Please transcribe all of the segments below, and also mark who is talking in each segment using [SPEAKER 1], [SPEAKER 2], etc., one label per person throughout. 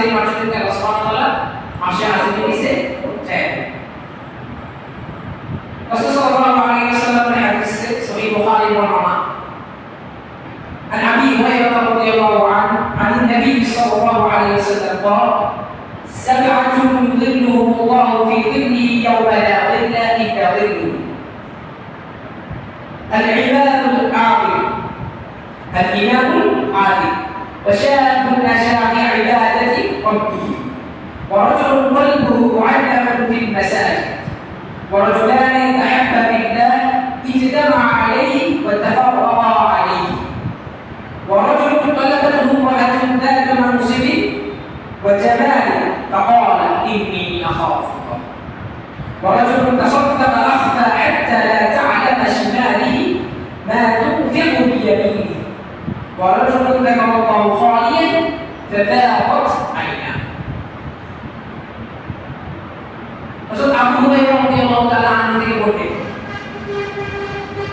[SPEAKER 1] শ্রেণীর মানুষদেরকে আল্লাহ সুবহানাহু ওয়া তাআলা আরশে আজিমে নিচে উঠায়। রাসূল সাল্লাল্লাহু আলাইহি ওয়াসাল্লামের হাদিসে সহিহ বুখারী বর্ণনা عن أبي هريرة رضي الله عنه عن النبي صلى الله عليه وسلم قال: سبعة يظلهم الله في ظله يوم لا ظل إلا ظله العباد العادل الإمام العادل وشاب نشأ في عبادة ربه ورجل قلبه معلق في المساجد ورجلان تحبا بالله اجتمعا عليه وتفرقا عليه ورجل طلبته امرأة ذات منصب وجمال فقال إني أخاف الله ورجل تصدق أخفى حتى لا تعلم شماله ما تنفق بيمينه ورجل ذكر الله خاليا ففاضت عيناه. Rasul Abu Hurairah radhiyallahu ta'ala anhu থেকে বর্ণিত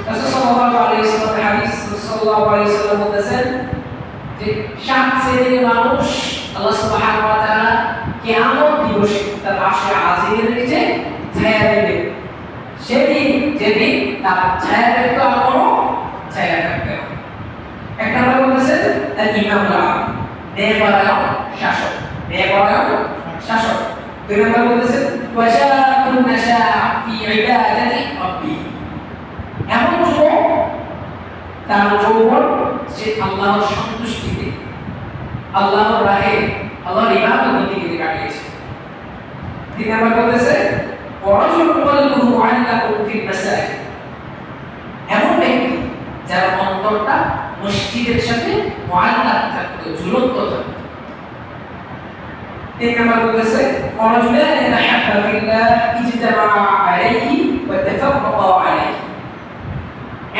[SPEAKER 1] রাসূল সাল্লাল্লাহু আলাইহি ওয়াসাল্লাম হাদিস সাল্লাল্লাহু আলাইহি ওয়াসাল্লাম বলেছেন যে সাত শ্রেণীর মানুষ আল্লাহ সুবহানাহু ওয়া তাআলা কিয়ামত দিবসে তার আরশে আজিমের নিচে ছায়া দেবে। সেদিন যেদিন তার ছায়া ব্যতীত আর কোনো ছায়া থাকবে না। এক নম্বর বলেছেন তার ইমামরা নেককার শাসক, নেককার শাসক। দুই নম্বর বলেছেন ওয়াশাকুন নাশা ফি ইবাদাতি রাব্বি, এমন যুবক তার যৌবন সে আল্লাহর সন্তুষ্টিতে আল্লাহর রাহে আল্লাহর ইবাদত বন্দেগীতে কাটিয়েছে। তিন নম্বর বলেছে ওয়ারাজুল কলবুহু মুআল্লাকুন ফিল মাসাজিদ, এমন ব্যক্তি যার অন্তরটা মসজিদের সাথে মুআল্লাক থাকতো, ঝুলন্ত থাকতো। তিন নম্বর বলেছে ওয়ারাজুলান তাহাব্বা ফিল্লাহ ইজতামাআ আলাইহি ওয়া তাফাররাকা আলাইহি,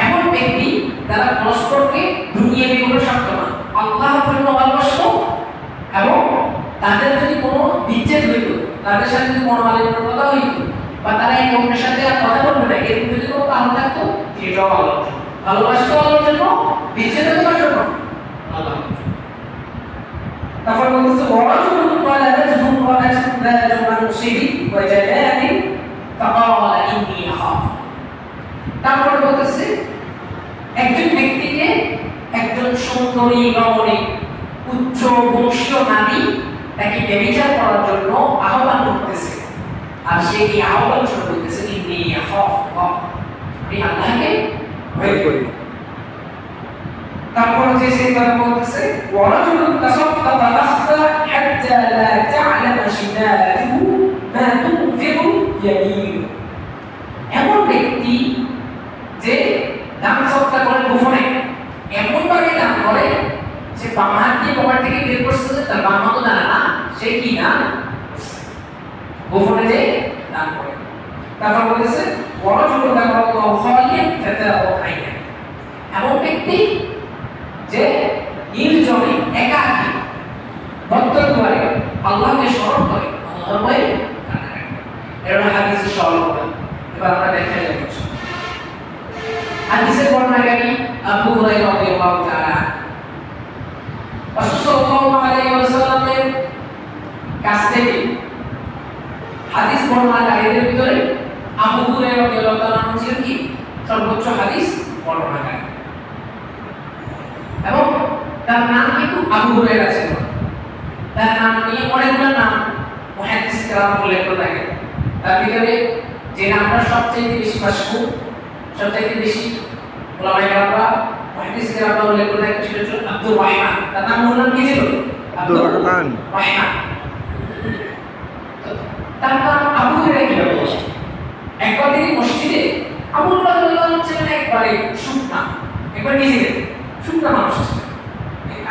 [SPEAKER 1] এমন ব্যক্তি যারা পরস্পরকে দুনিয়াবি কোনো শর্ত না আল্লাহর জন্য ভালোবাসতো এবং তাদের যদি কোনো বিচ্ছেদ হইত, তাদের সাথে যদি মনোমালিন্যতা হইত বা তারা এই অন্যের সাথে আর কথা বলবে না, এরকম যদি কোনো কারণ থাকতো সেটাও ভালোবাসতো আল্লাহর জন্য, বিচ্ছেদ হতো কার জন্য? আল্লাহ। তারপর বলছে ওয়ারাজুলুন ক্বালাতুহু ওয়ালাতুন যাতু মানসিবি ওয়া জালালিন ফাকালা ইন্নী আখাফ। তারপর বলতেছে একজন ব্যক্তিকে একজন সুন্দরী রমণী উচ্চ বংশীয় নারী তাকে ব্যভিচার করার জন্য আহ্বান করতেছে, আর সে এই আহ্বান শুনে বলতেছে ইন্নী আখাফ, আমি আল্লাহকে ভয় করি। তারপর যে সে কথা বলতেছে ওয়ারাজুলুন তাসাদ্দাকা আখফা হাত্তা লা তা'লামা শিমালুহু মা তুনফিকু ইয়ামিনুহু, এমন ব্যক্তি যে দান সদকা করে গোপনে, এমন ভাবে দান করে যে বাম হাত দিয়ে পকেট থেকে বের করছে তার বাম হাতও জানে না সে কি দান, গোপনে যে দান করে। তারপর বলেছে ওয়ারাজুলুন যাকারাল্লাহু খালিয়ান ফাতাআত আইনা, এমন ব্যক্তি যে নির্জনে একাকী ভক্ত দুয়ারে আল্লাহকে স্মরণ করে, আল্লাহর ভয়ে কান্না করে। এর হাদিসে সরল করে এবার আমরা দেখে যাব। হাদিসের বর্ণনাকারী আবু হুরায়রা রাদিয়াল্লাহু তাআলা রাসূল সাল্লাল্লাহু আলাইহি ওয়াসাল্লামের কাছ থেকে হাদিস বর্ণনাকারীদের ভিতরে আবু হুরায়রা রাদিয়াল্লাহু তাআলা ছিলেন কি সর্বোচ্চ হাদিস বর্ণনাকারী, এবং তার নাম কিন্তু আবু হুরায়রা ছিল। তার নাম নিয়ে অনেকগুলো নাম মুহাদ্দিস কেরাম উল্লেখ করে থাকেন। তার ভিতরে যে নামটা সবচেয়ে বেশি মাশহুর, সবচেয়ে বেশি ওলামায়ে কেরামরা মুহাদ্দিস কেরামরা উল্লেখ করে থাকেন সেটা হচ্ছে আব্দুর রহমান। তার নাম মূল নাম কি ছিল? আব্দুর রহমান। তার নাম আবু হুরায়রা কিভাবে বসে? একবার তিনি মসজিদে আবু হুরায়রা রাদিয়াল্লাহু আনহু ছিলেন একবারে শুকনা, একবার নিজে শুকনা মানুষ ছিলেন,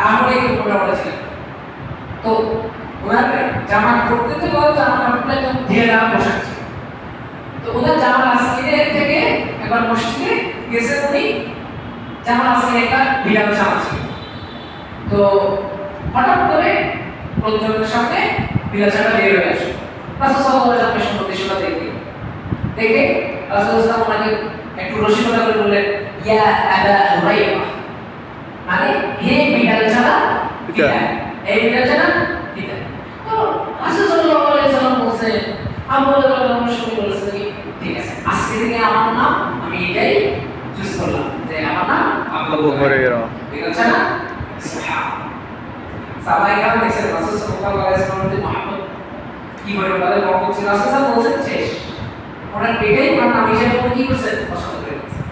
[SPEAKER 1] আমলে একটু মোটা ছিলেন। তো ওনার জামা পরতে তো জামা কাপড়টা একদম ঢেলা পোশাক ছিল। তো ওনার জামা আসকিনের থেকে একবার মসজিদে গেছে, উনি জামা আসকিনে একটা বিড়াল জামা ছিল। তো হঠাৎ করে লোকজনের সামনে বিড়াল জামা বের হয়ে আসে। রাসূল সাল্লাল্লাহু আলাইহি ওয়াসাল্লাম সুন্দর দৃশ্যটা দেখে রাসূল সাল্লাল্লাহু আলাইহি একটু রসিকতা করে বললেন ইয়া আবা হুরায়রা, মানে হে বিড়াল ছাড়া বিড়াল, এই বিড়াল ছাড়া বিড়াল। সাহাবায়ে কেরাম দেখছেন রাসূল সাল্লাল্লাহু আলাইহি ওয়াসাল্লামের মহব্বত কি করে তাদের মহব্বত ছিল, রাসূল সাল্লাল্লাহু বলেছেন শেষ, ওনার পেটেই ওনার নাম হিসেবে কি করছেন পছন্দ করে দিয়েছেন।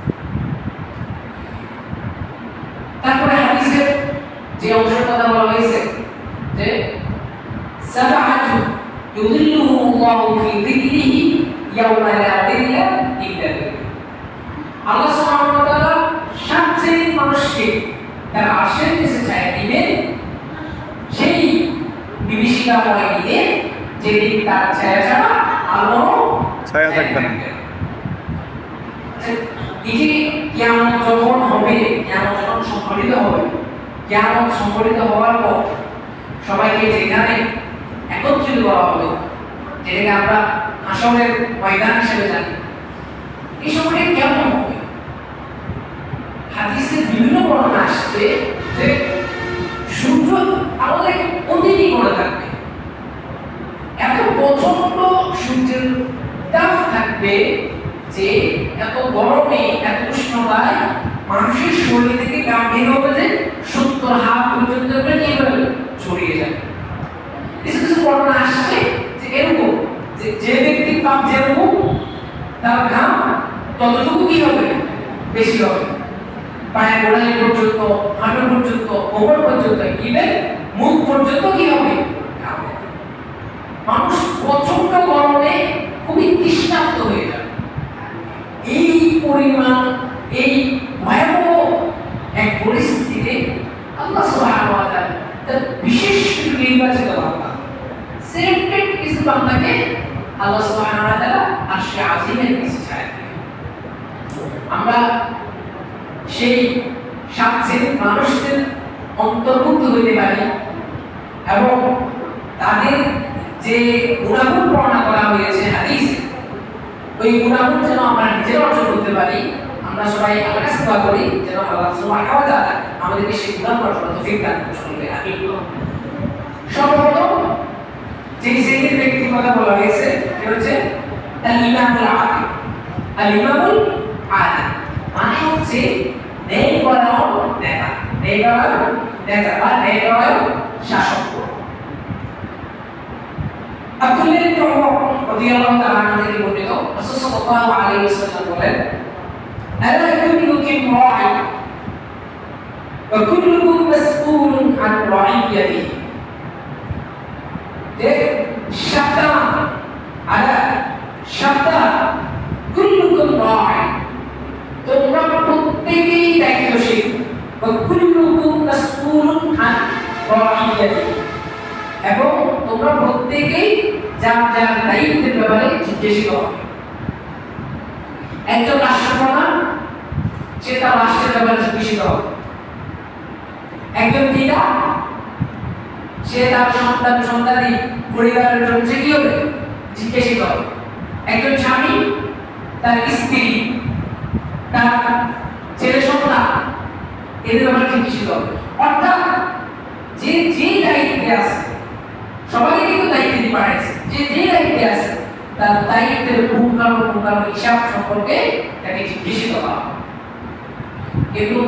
[SPEAKER 1] তারপরে হাদিসের যে অংশের কথা বলা হয়েছে যে সাবাআতু ইউযিল্লুহুমুল্লাহু ফি যিল্লিহি ইয়াওমা লা যিল্লা ইল্লা যিল্লুহু। আল্লাহ সুবহানাহু ওয়া তাআলা সাত শ্রেণীর মানুষকে তার আরশের নিচে ছায়া দিবেন সেই বিভীষিকাময় দিনে, যেদিন তার ছায়া ছাড়া আলো
[SPEAKER 2] ছায়া থাকবে না।
[SPEAKER 1] এই যে কিয়ামত যখন হবে, কিয়ামত যখন সংঘটিত হবে, কিয়ামত সংঘটিত হওয়ার পর সবাইকে যেখানে একত্রিত করা হবে, যেটাকে আমরা হাসরের ময়দান হিসেবে জানি, এই সময়টা কেমন হবে? হাদিসে বিভিন্ন বর্ণনা আসছে যে সূর্য আমাদের অতিথি করে থাকবে, এত প্রচন্ড সূর্যের তাপ থাকবে যে এত গরমে এত উষ্ণতায় মানুষের শরীর থেকে ঘাম বের হবে যে 70 হাত পর্যন্ত নিয়ে যাবে, ছড়িয়ে যাবে। কিছু কিছু বর্ণনা আসছে যে এরকম যে ব্যক্তির তাপ যেরকম তার ঘাম ততটুকু কি হবে, বেশি হবে, পায়ের গোড়ালি পর্যন্ত, হাঁটু পর্যন্ত, কোমর পর্যন্ত, ইভেন মুখ পর্যন্ত কি হবে, মানুষ প্রচন্ড গরমে খুবই তৃষ্ণার্ত হয়ে যাবে। এই পরিমাণ, এই ভয়াবহ এক পরিস্থিতিতে আল্লাহ সুবহানাহু ওয়া তাআলা তার বিশেষ নির্বাচিত বান্দা, সিলেক্টেড কিছু বান্দাকে আল্লাহ সুবহানাহু ওয়া তাআলা আরশে আজিমের নিচে ছায়া দিবেন। আমরা সেই সাত শ্রেণীর মানুষদের অন্তর্ভুক্ত হইতে পারি এবং তাদের যে গুণাগুণ বর্ণনা করা হয়েছে হাদিসে, ওই গুণাগুণ যেন আমরা নিজেরা অর্জন করতে পারি। আমরা সবাই আল্লাহর কাছে দোয়া করি যেন আল্লাহ সুবহানাহু ওয়া তাআলা আমাদেরকে সেই গুণ অর্জনের তৌফিক দান করুন। আমিন। সর্বপ্রথম যে শ্রেণীর ব্যক্তির কথা বলা হয়েছে সেটা হচ্ছে আল-ইমামুল আদিল। আল-ইমামুল আদিল মানে হচ্ছে ন্যায়পরায়ণ নেতা, ন্যায়পরায়ণ নেতা বা ন্যায়পরায়ণ শাসক। আব্দুল্লাহ ইবনে ওমর রাদিয়াল্লাহু তাআলা আনহু থেকে বর্ণিত, রাসূল সাল্লাল্লাহু আলাইহি ওয়াসাল্লাম বলেন, আলা কুল্লুকুম রা'in ওয়া কুল্লুকুম মাসউলুন আন রা'iyatihi। যে সাবধান, আলা সাবধান, কুল্লুকুম রা'in, তোমরা প্রত্যেকেই দায়িত্বশীল, ওয়া কুল্লুকুম মাসউলুন আন রা'iyatihi, এবং তোমরা প্রত্যেকেই যার যার দায়িত্বের ব্যাপারে জিজ্ঞাসিত হবে। একজন রাষ্ট্রপ্রধান, সে তার রাষ্ট্রের ব্যাপারে জিজ্ঞাসিত হবে। একজন পিতা, সে তার সন্তানাদি পরিবারের জন্য সে কি হবে, জিজ্ঞাসিত হবে। একজন স্বামী তার স্ত্রী, তার ছেলে সন্তান, এদের ব্যাপারে জিজ্ঞাসিত হবে। অর্থাৎ যে যে দায়িত্বে আছে, সবাইকে কিন্তু দায়িত্ব দিয়ে পাঠাইছে, যে যে দায়িত্বে আছে তার দায়িত্বের পুঙ্খানুপুঙ্খ হিসাব সম্পর্কে তাকে জিজ্ঞাসিত করা হবে। কিন্তু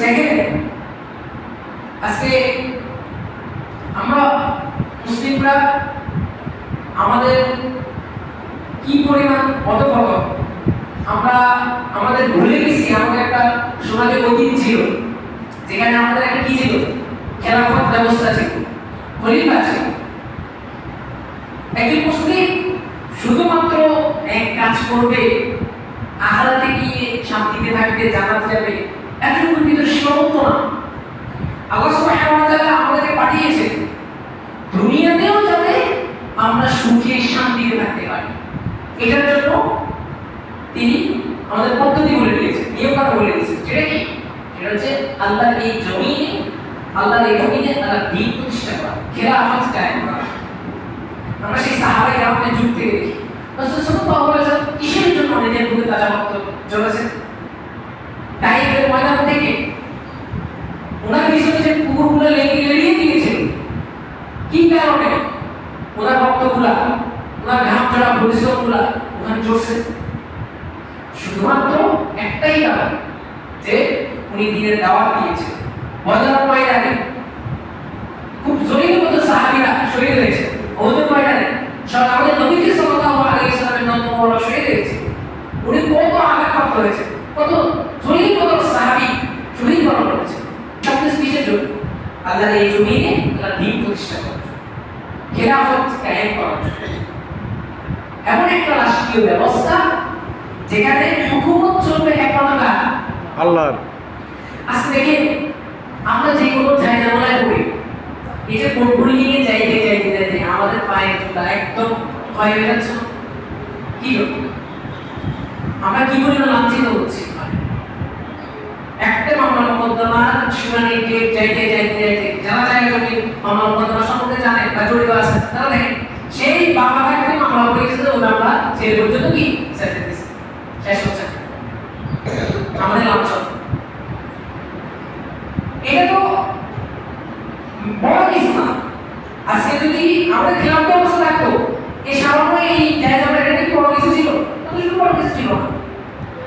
[SPEAKER 1] দেখেন আজকে আমরা মুসলিমরা আমাদের কি পরিমাণ অধঃপতন, আমরা আমাদের ভুলে গেছি আমাদের একটা সোনালী অতীত ছিল, যেখানে আমাদের একটা কি ছিল, খেলাফত ব্যবস্থা ছিল, খলিফা ছিল। একজন মুসলিম শুধুমাত্র এক কাজ করবে, আখিরাতে গিয়ে শান্তিতে থাকবে, জান্নাতে যাবে, এতটুকুর ভিতরে সীমাবদ্ধ না। আল্লাহ সুবহানাহু ওয়া তাআলা আমাদেরকে পাঠিয়েছেন দুনিয়াতেও যাতে আমরা সুখে শান্তিতে থাকতে পারি। এটার জন্য তিনি আমাদের পদ্ধতি বলে দিয়েছেন, নিয়মকানুন বলে দিয়েছেন। যেটা কি, সেটা হচ্ছে আল্লাহর এই জমিনে, আল্লাহর এই জমিনে আল্লাহর দ্বীন প্রতিষ্ঠা করা, খেলাফত কায়েম করা। আমরা সেই সাহাবায়ে কেরামদের যুগ থেকে দেখি রাসূল সাল্লাল্লাহু আলাইহি ওয়াসাল্লাম কিসের জন্য নিজের বুকে তাজা রক্ত ঝরেছেন? তাইফের ময়দান থেকে ওনার পিছনে যে কুকুরগুলো লেলিয়ে দিয়েছিল, কি কারণে? ওনার রক্তগুলা, ওনার ঘাম ঝরা পরিশ্রমগুলা ওখানে ঝরছে শুধুমাত্র একটাই কারণ, যে উনি দ্বীনের দাওয়াত দিয়েছেন। সুযোগ আল্লাহর এই জমিনে আল্লাহ দ্বীন প্রতিষ্ঠা করার, খেলাফত কায়েম করার, এমন একটা রাষ্ট্রীয় ব্যবস্থা যেখানে হুকুমত চলবে একমাত্র আল্লাহর। আজকে দেখেন আমরা যে কোনো জায়গায় করি, এই যে কোটগুলি নিয়ে যাইতে আমাদের পায়ের জুতা একদম ক্ষয় হয়ে যাচ্ছে। কি আমরা কি পরিমাণ লাঞ্ছিত হচ্ছি। একটা মামলা মোকদ্দমার শুনানিতে যাইতে যারা জায়গা জমি মামলা মোকদ্দমা সম্পর্কে জানে বা জড়িত আছে তারা দেখেন সেই বাবা থাকতে মামলা করে গেছে, ওই মামলা জেল পর্যন্ত কি শেষ হচ্ছে। আমাদের লাঞ্ছন, এটা তো বড় কিছু না। আজকে যদি আমাদের খেলাফ ব্যবস্থা থাকতো, এই সামান্য এই জায়গাটা এটা কি বড় কিছু ছিল? কিছু বড় কিছু ছিল না।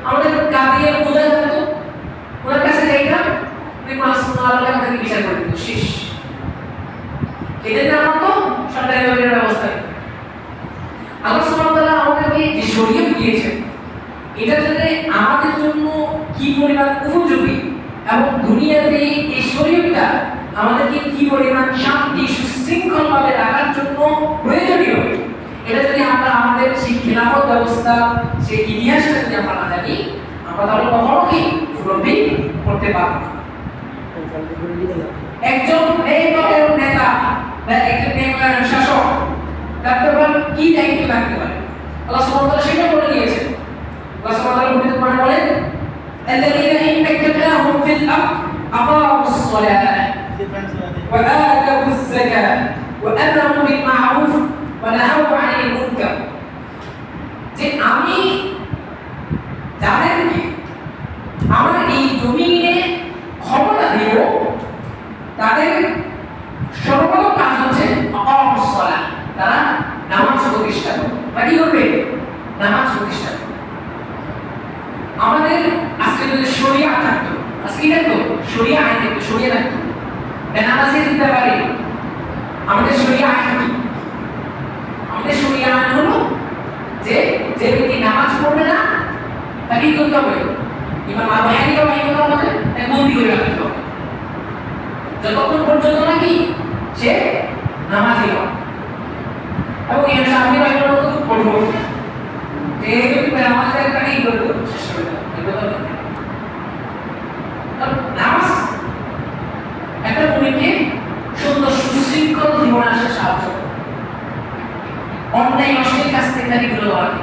[SPEAKER 1] আমাদের কাঁদিয়ে বোঝা যেত, ওনার কাছে যাইতাম, আমাদেরকে বিচার করে দিত, শেষ। এদের নাম তো সরকারি ব্যবস্থা। আল্লাহ সুবহানাহু ওয়া তাআলা আমাদেরকে যে শরীয়ত দিয়েছেন, এটা যাতে আমাদের জন্য কি পরিমাণ উপযোগী এবং দুনিয়াতে এই শরীয়তটা আমাদেরকে কি পরিমাণ শান্তি সুশৃঙ্খলভাবে রাখার জন্য প্রয়োজনীয়, এটা যদি আমরা আমাদের সেই খেলাফত ব্যবস্থা সেই ইতিহাসটা যদি আমরা না জানি, আমরা তাহলে কখনো কি উপলব্ধি করতে পারবো না। একজন নেতা বা একজন শাসক থাকতে পারেন, কি দায়িত্ব থাকতে পারে আল্লাহ সুবহানাহু ওয়া তাআলা সেটা বলে দিয়েছেন। আল্লাহ সুবহানাহু ওয়া তাআলা পবিত্র কোরআনে বলেন, আল্লাযীনা ইন মাক্কানাহুম ফিল আরদ আকামুস সালাহ ওয়া আতাউজ যাকাত ওয়া আমারু বিল মা'রুফ ওয়া নাহাউ আনিল মুনকার। যে আমি যাদেরকে আমার এই জমিনে ক্ষমতা দেব, তাদের সর্বপ্রথম কাজ হচ্ছে আকামুস সালাহ, তারা নামাজ প্রতিষ্ঠা করবে। বা কি করবে? নামাজ প্রতিষ্ঠা করবে। আমাদের আজকে যদি শরিয়া থাকতো, আজকে থাকতো শরিয়া আইন থাকতো, শরিয়া থাকতো, নামাজে দিতে পারি। আমাদের শরিয়া আইন কি? আমাদের শরিয়া আইন হলো যে যে ব্যক্তি নামাজ পড়বে না তাকে কি করতে হবে? ইমাম আবু হানিফা রাহিমাহুল্লাহ বলেন তাকে বন্দী করে রাখতে হবে যতক্ষণ পর্যন্ত নাকি সে নামাজি হয়। এবং ইমাম শাফিঈ রাহিমাহুল্লাহ খুব কঠোর, যে ব্যক্তি নামাজ পড়ে তাকে কি করতে হবে? শেষ করে দেবে। নামাজ একটা মুমিনকে সুন্দর সুশৃঙ্খল জীবনে আসতে সাহায্য করে, অন্যায় অশ্লীল কাজ থেকে তাকে বিরত রাখে।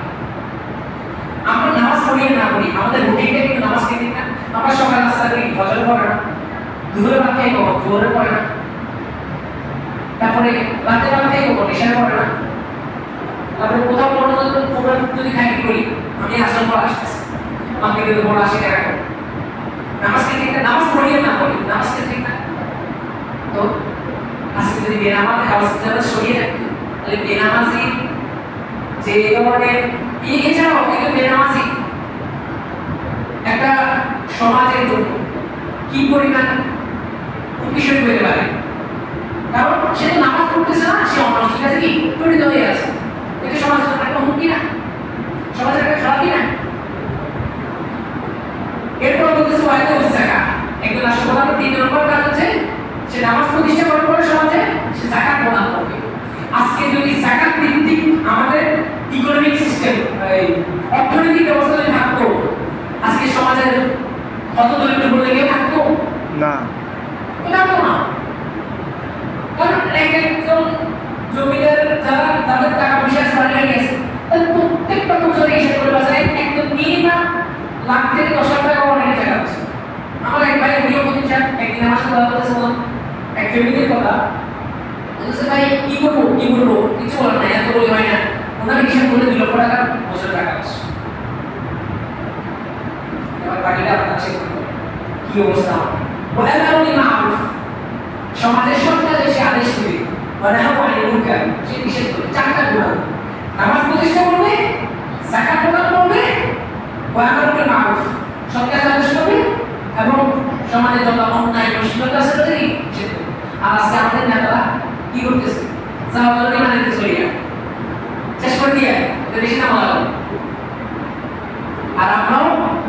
[SPEAKER 1] আমরা নামাজ পড়ি না পড়ি, আমাদের রুটিনটা কিন্তু নামাজ কেন্দ্রিক না। আমরা সকাল নাস্তা করি, ফজর পড়ে না, দুপুরে ভাত খাই কখন, জোহরে পড়ে না, তারপরে রাতে ভাত খাই কখন, এশারে পড়ে না, তারপরে কোথাও প্রোগ্রাম যদি খাই করি, আমি আসল পর আসতেছি, আমাকে যদি বড় 80 টাকা করে নামাজ কেন্দ্রিক না। নামাজ পড়ি না পড়ি, নামাজ কেন্দ্রিক না। তো আজকে যদি বেনামাজ অবস্থা সরিয়ে রাখি, তাহলে বেনামাজি যে ধরনের এছাড়াও কিন্তু বেনামাজি একটা সমাজের জন্য কি পরিমাণ বিষয় হতে পারে। কারণ সে তো নামাজ পড়তেছে না, সে অমানুষের কাছে কি জড়িত হয়ে আছে। এটা সমাজের জন্য একটা হুমকি না, সমাজের একটা খারাপই না। এরপর বলতেছে ওয়াইদা যাকাত, একজন রাষ্ট্রপ্রধান 3 নম্বর কাজ হচ্ছে সে নামাজ প্রতিষ্ঠা করার পরে সমাজে সে যাকাত প্রদান করবে। আজকে যদি যাকাত ভিত্তিক আমাদের ইকোনমিক সিস্টেম, অর্থনৈতিক ব্যবস্থা যদি থাকতো, আজকে সমাজের কত দরিদ্র বলে কেউ থাকতো না, থাকতো না। কারণ একজন জমিদার যারা তাদের টাকা পয়সা বাড়িয়ে গেছে, তাদের প্রত্যেকটা বছরে হিসাব করে বাজারে একদম মিনিমাম লাখ থেকে 10 লাখ টাকা অনেক টাকা আছে। আমার এক ভাই ভিডিও করতে চান, একদিন আমার সাথে কথা বলতেছিলাম এক ফ্যামিলির কথা, বলতেছে ভাই কি করবো কিছু বলার নাই, এত বলে হয় না। ওনার হিসাব করলে 2 লক্ষ টাকা বছর টাকা আছে। এবার বাকিটা আপনার চেক করতে কি অবস্থা। সমাজের সরকার এসে আদেশ দিবে, সে নিষেধ করবে। 4টা গুণ: নামাজ প্রতিষ্ঠা করবে, যাকাত প্রদান করবে, সৎ কাজ আদেশ করবে এবং সমাজে যত অন্যায় অশ্লীলতা আছে তাদের নিষেধ করবে। আর আজকে আমাদের নেতারা কি করতেছে? সাহাবাদের মানিতে চলিয়া শেষ করে দিয়ে বেশি নাম লাগাবো। আর আমরাও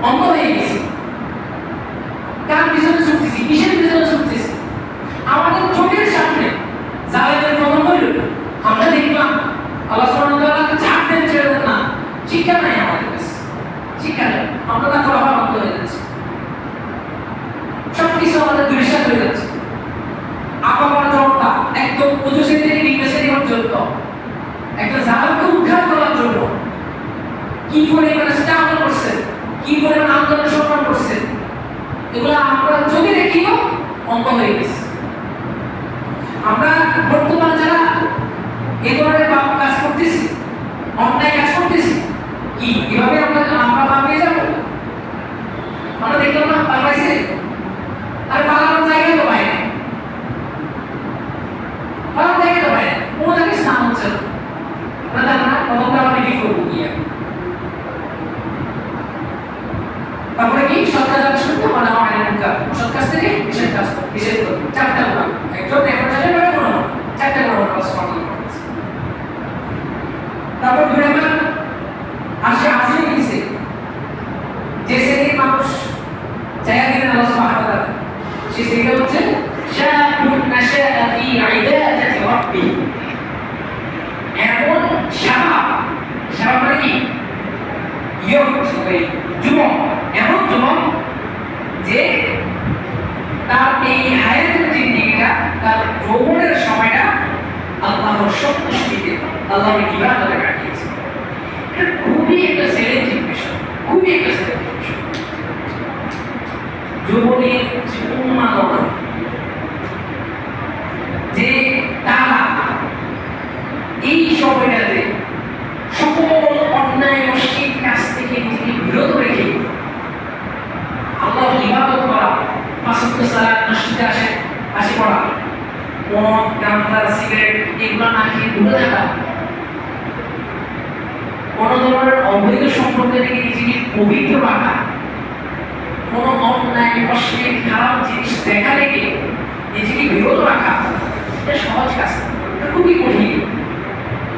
[SPEAKER 1] অন্ধ হয়ে গেছি, কার পিছনে ছুটতেছি, কিসের পিছনে ছুটতেছি? একটা জামাতকে উদ্ধার করার জন্য কি পরিমাণে স্ট্রাগল করছেন, কি পরিমাণ আন্দোলন সংগ্রাম করছেন, এগুলো আমরা চোখে দেখিও অঙ্ক হয়ে গেছে। আমরা বর্তমান যারা এই ধরনের কাজ করতেছি, অন্যায় কাজ করতেছি, কি এভাবে আমরা পালিয়ে যাবো? আমরা দেখলাম না পালাইছে, আর পালানোর জায়গা তো পাই না, পালানোর জায়গা তো পাই না, কোনো জায়গায় স্নান হচ্ছে না। আমরা জানা না কতটা আমরা কি করবো গিয়ে। তারপরে কি সরকার যারা শুনতে মানে আমার এলাকা সব কাছ থেকে বিশেষ করবে চারটা গ্রাম একজন এখন চাইলে বেড়ে কোনো চারটা গ্রাম ক্লাস কমপ্লিট করেছে। তারপর দুই নম্বর আসে গেছে যে শ্রেণীর মানুষ জায়গা দিলেন আল্লাহ সুবহানাহু ওয়া তাআলা, সেই শ্রেণীটা হচ্ছে শাআবুন নাশাআ ফি ইবাদাতি রাব্বি। এমন শাবাব মানে কি যুবক, এমন যুবক যে তার এই হায়াতের জিন্দেগিটা, তার যৌবনের সময়টা আল্লাহর সন্তুষ্টিতে, আল্লাহর ইবাদতে কাটিয়েছে। এটা খুবই একটা চ্যালেঞ্জিং বিষয়, খুবই একটা চ্যালেঞ্জিং বিষয়। যৌবনের যে উন্মাদনা, যে তারা এই সময়টাতে সকল অন্যায় অশ্লীল কাজ থেকে নিজেকে বিরত রেখে আল্লাহর ইবাদত করা, পাঁচ ওয়াক্ত সালাত মসজিদে আসে পড়া, মদ গাঁজা সিগারেট এগুলো না খেয়ে দূরে থাকা, কোনো ধরনের অবৈধ সম্পর্ক থেকে নিজেকে পবিত্র রাখা, কোনো অন্যায় অশ্লীল খারাপ জিনিস দেখা থেকে নিজেকে বিরত রাখা, এটা সহজ কাজ, এটা খুবই কঠিন,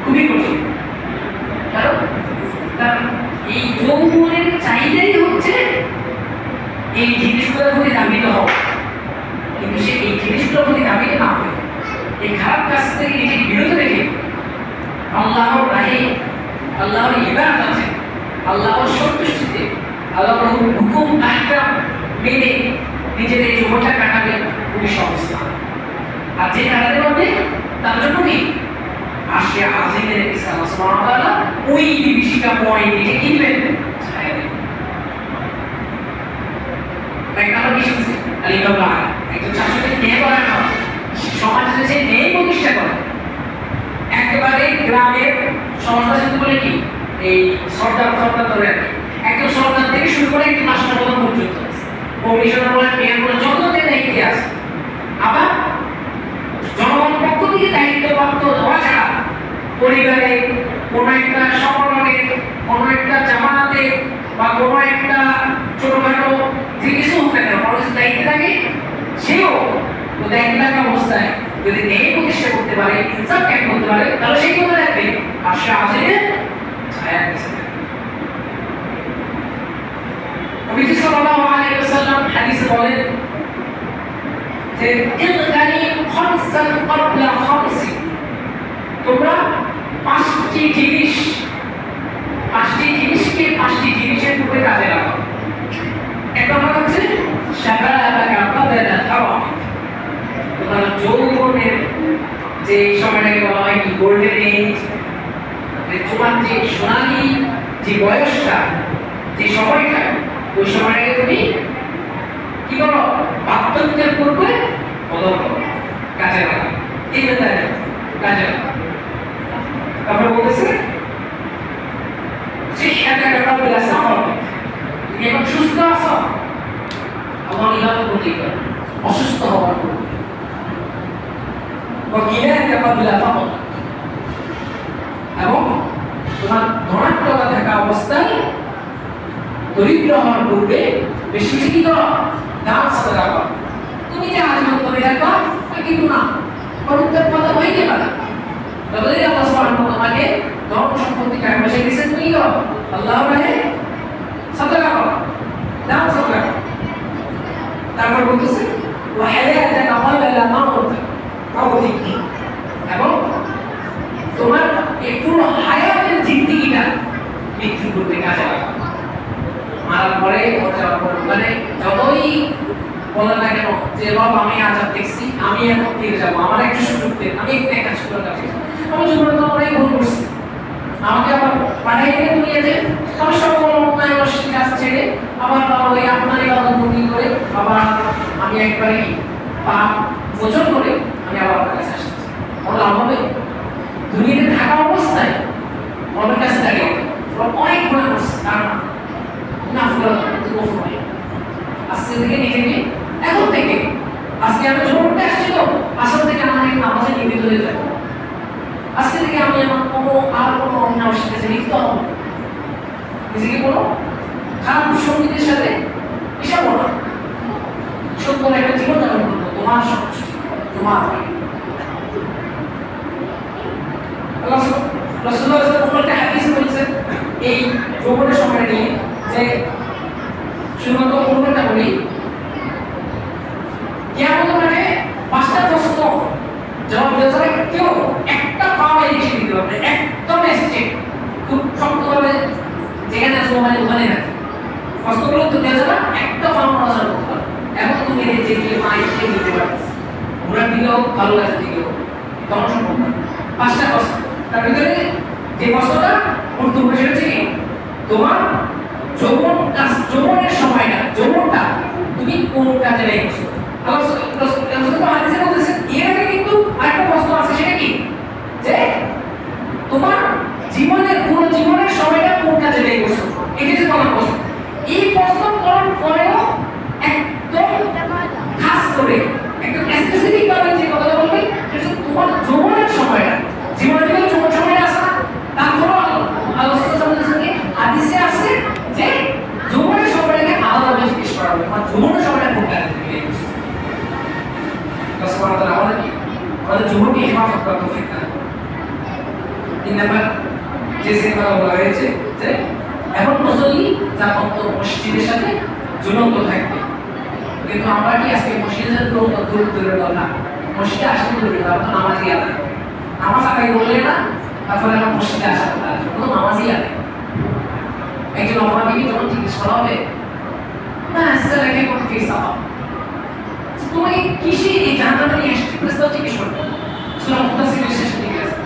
[SPEAKER 1] খুবই কঠিন। কারণ এই যৌবনের চাহিদাই হচ্ছে এই জিনিসগুলোর প্রতি দাবিত হওয়া, কিন্তু সে এই জিনিসগুলোর প্রতি দাবিত না হয় এই খারাপ কাজ থেকে নিজেকে বিরত রেখে আল্লাহর রাহে, আল্লাহর ইবাদত আছে, আল্লাহর সন্তুষ্টিতে, আল্লাহর হুকুম আহকাম মেনে নিজের এই জীবনটা কাটাবে খুবই সহজ না। আর যে কাটাতে পারবে তার জন্য কি আসে আজিমের ইসলাম সুবহানাহু ওয়া তাআলা ওই বিভীষিকাময় দিকে কি দিবেন, ছায়া দিবেন। একটা আমরা কি শুনছি আলিকাল্লাহ একজন শাসকের ন্যায় করা না, সমাজে যে ন্যায় প্রতিষ্ঠা করে, একেবারে গ্রামের সমাজবাসী বলে কি এই সরকার ধরে আর কি, একজন সরকার থেকে শুরু করে একটি মাস্টার প্রধান পর্যন্ত কমিশনার বলেন মেয়র বলেন যতদের দায়িত্বে আছে। আবার জনগণ পক্ষ থেকে দায়িত্বপ্রাপ্ত হওয়া ছাড়া পরিবারে কোনো একটা সংগঠনে, কোনো একটা জামাতে বা কোনো একটা ছোটখাটো যে কিছু হোক না কেন, কোনো কিছু দায়িত্ব থাকে, সেও দায়িত্ব থাকা অবস্থায় যদি ন্যায় প্রতিষ্ঠা করতে পারে, ইনসাফ কায়েম করতে পারে, তাহলে সেই কথা রাখবে আর সে আসলে ছায়া দিচ্ছে। নবীজি সাল্লাল্লাহু আলাইহি ওয়াসাল্লাম হাদিসে বলেন যে ইগতানি খামসান ক্বাবলা খামসি, তোমরা পাঁচটি জিনিসকে পাঁচটি জিনিসের পূর্বে কাজে লাগাও। এক নম্বর হচ্ছে শাবাবাকা ক্বাবলা হারাম, তোমার যৌবনের যে সময়টাকে বলা হয় কি গোল্ডেন এজ, তোমার যে সোনালী যে বয়সটা, যে সময়টা, ওই সময়টাকে তুমি কি করো, বার্ধক্যের পূর্বে বদল করো, কাজে লাগাও, এই মেথডে কাজে লাগাও। তারপরে বলতেছে তুমি এখন সুস্থ আছো, আমার ইবাদত করতে করো, অসুস্থ হওয়ার পূর্বে এবং তোমার ধনাত্মতা থাকা অবস্থায় দরিদ্র হওয়ার পূর্বে বেশি বেশি কি করো, দান সাদকা করো। তুমি যে আজীবন করে রাখবা কিন্তু না, পরবর্তী কথা হইতে পারে তবে আল্লাহ সুবহানাহু ওয়া তাআলা ধন সম্পত্তি টাকা পয়সা দিয়েছেন, তুমি করো আল্লাহর রাহে সাদকা করো, দান সাদকা করো। তারপর বলতেছে ওয়া হায়াতাকা ক্বাবলা মাউতিক, এবং তোমার এই পুরো হায়াতের জিন্দেগিটা মৃত্যু করতে কাজে লাগাও। মারার পরে মানে যতই বলা না কেন যে বাবা আমি আজাব দেখছি, আমি এখন ফিরে যাবো, আমার একটা সুযোগ দেন, আমি একটা কাজ করে যাচ্ছি, আমি জীবনে তো অনেক ভুল করছি, আমাকে আবার পাঠাই দিয়ে দুনিয়াতে, আমি সকল অন্যায় অশ্লীল কাজ ছেড়ে আবার ওই আপনার ইবাদত বন্দি করে আবার আমি একবারে পাপ মোচন করে আমি আবার আপনার কাছে আসছি। আমার লাভ হবে? দুনিয়াতে থাকা অবস্থায় অনেক কাছে থাকে অনেক গুণা করছে, কারণ না ফুল আজকে থেকে নিজেকে এখন থেকে আজকে আমি জোরটা আসছি তো আসল থেকে আমার এক নামাজে নিবেদিত হয়ে যাবে। আজকে থেকে আমি আমার কোনো অন্যায় অস্বীকার লিপ্ত হব না, নিজেকে কোনো খারাপ সঙ্গীতের সাথে মিশাবো না, সত্য একটা জীবন যাপন করবো তোমার সন্তুষ্টি, তোমার রাসূলুল্লাহ একটা হাদিস বলেছেন এই যৌবনের সময় নিয়ে, যে শুধুমাত্র অনুমানটা বলি, কিয়ামতের মাঠে 5টা প্রশ্ন জবাব দেওয়া যাবে, কেউ একটা পাওয়া এসে দিতে পারবে, একদম স্ট্রেট, খুব শক্তভাবে যেখানে আসবো মানে ওখানে না, প্রশ্নগুলো তো দেওয়া যাবে, একটা পাওয়া নজর করতে পারবে। এখন তুমি যে গিয়ে মাইকে নিতে পারবে, ঘোরার দিকেও ভালো কাজের দিকেও তখন সম্ভব না। 5টা প্রশ্ন, তার ভিতরে যে প্রশ্নটা গুরুত্বপূর্ণ সেটা হচ্ছে কি, তোমার যৌবনের সময়টা, যৌবনটা তুমি কোন কাজে রেখেছো। আল্লাহ হাদিসে বলতেছেন এর আগে কিন্তু আরেকটা প্রশ্ন আছে, সেটা কি, যে তোমার পুরো জীবনের সময়টা কোন কাজে রেখেছো, এটা যে তোমার প্রশ্ন। এই প্রশ্ন করার পরেও একদম খাস করে একদম স্পেসিফিক ভাবে যে কথাটা বলবে সেটা তোমার যৌবনের সময়টা, জীবনের যৌবন সময়টা আছে না, তারপরও আল্লাহ হাদিসে আছে যে যৌবনের সময়টাকে আলাদাভাবে জিজ্ঞেস করা হবে, মানে যৌবনের সময়টা কোন কাজে রেখেছো। আমাদের যুবককে হেফাজত করা তৌফিক দান। 3 নাম্বার যে কথা বলা হয়েছে যে এখন মুসল্লি যার অন্তর মসজিদের সাথে ঝুলন্ত থাকবে, কিন্তু আমরা কি আজকে মসজিদের দূরের কথা, মসজিদে আসতে দূরের কথা, তো নামাজই আদায় করে, নামাজ আদায় করলে না তারপরে আমার মসজিদে আসা কথা, কোনো নামাজই আদায়। একজন অপরাধীকে যখন জিজ্ঞেস করা হবে না আসসালামু কোন ফিসা, তুমি কিসে এই জান্নাতে নিয়ে আসতে প্রস্তাব জিজ্ঞেস করবে, সূরা মুদাসসিরের শেষে ঠিক আছে,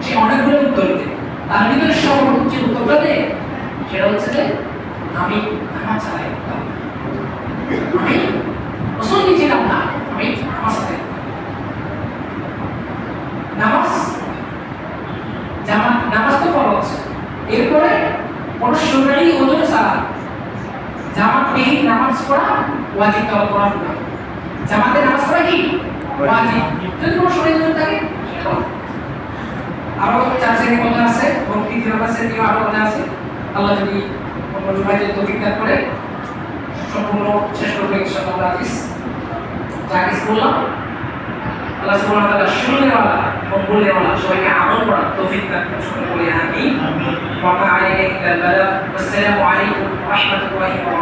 [SPEAKER 1] সে অনেকগুলো উত্তর দেয়, তার ভিতরে সর্বোচ্চ উত্তরটা দেয় সেটা হচ্ছে যে আমি নামাজ চালাই, আমি মুসল্লি ছিলাম না, আমি নামাজ চালাই। নামাজ তো ফরজ, এরপরে কোনো শরঈ ওযু ছাড়া জামাত নেই নামাজ পড়া ওয়াজিব, তওবা করা না, জামাতে নামাজ পড়া কি ওয়াজিব, যদি কোনো শরীর ওযু থাকে। আরো 4 শ্রেণীর কথা আছে এবং 3 নাম্বার শ্রেণীর আরো কথা আছে, আল্লাহ যদি কোনো জুমাইতে তৌফিক দান করে সম্পূর্ণ শেষ করবে ইনশাআল্লাহ। হাদিস যা কিছু বললাম আল্লাহ সুবহানাহু ওয়া তাআলা শুননেওয়ালা এবং বলনেওয়ালা সবাইকে আমল করার তৌফিক দান করুন, সকলে বলি আমিন। ওয়া মা আলাইকা ইল্লাল বালাগ। আসসালামু আলাইকুম ওয়া রাহমাতুল্লাহি ওয়া বারাকাতুহু।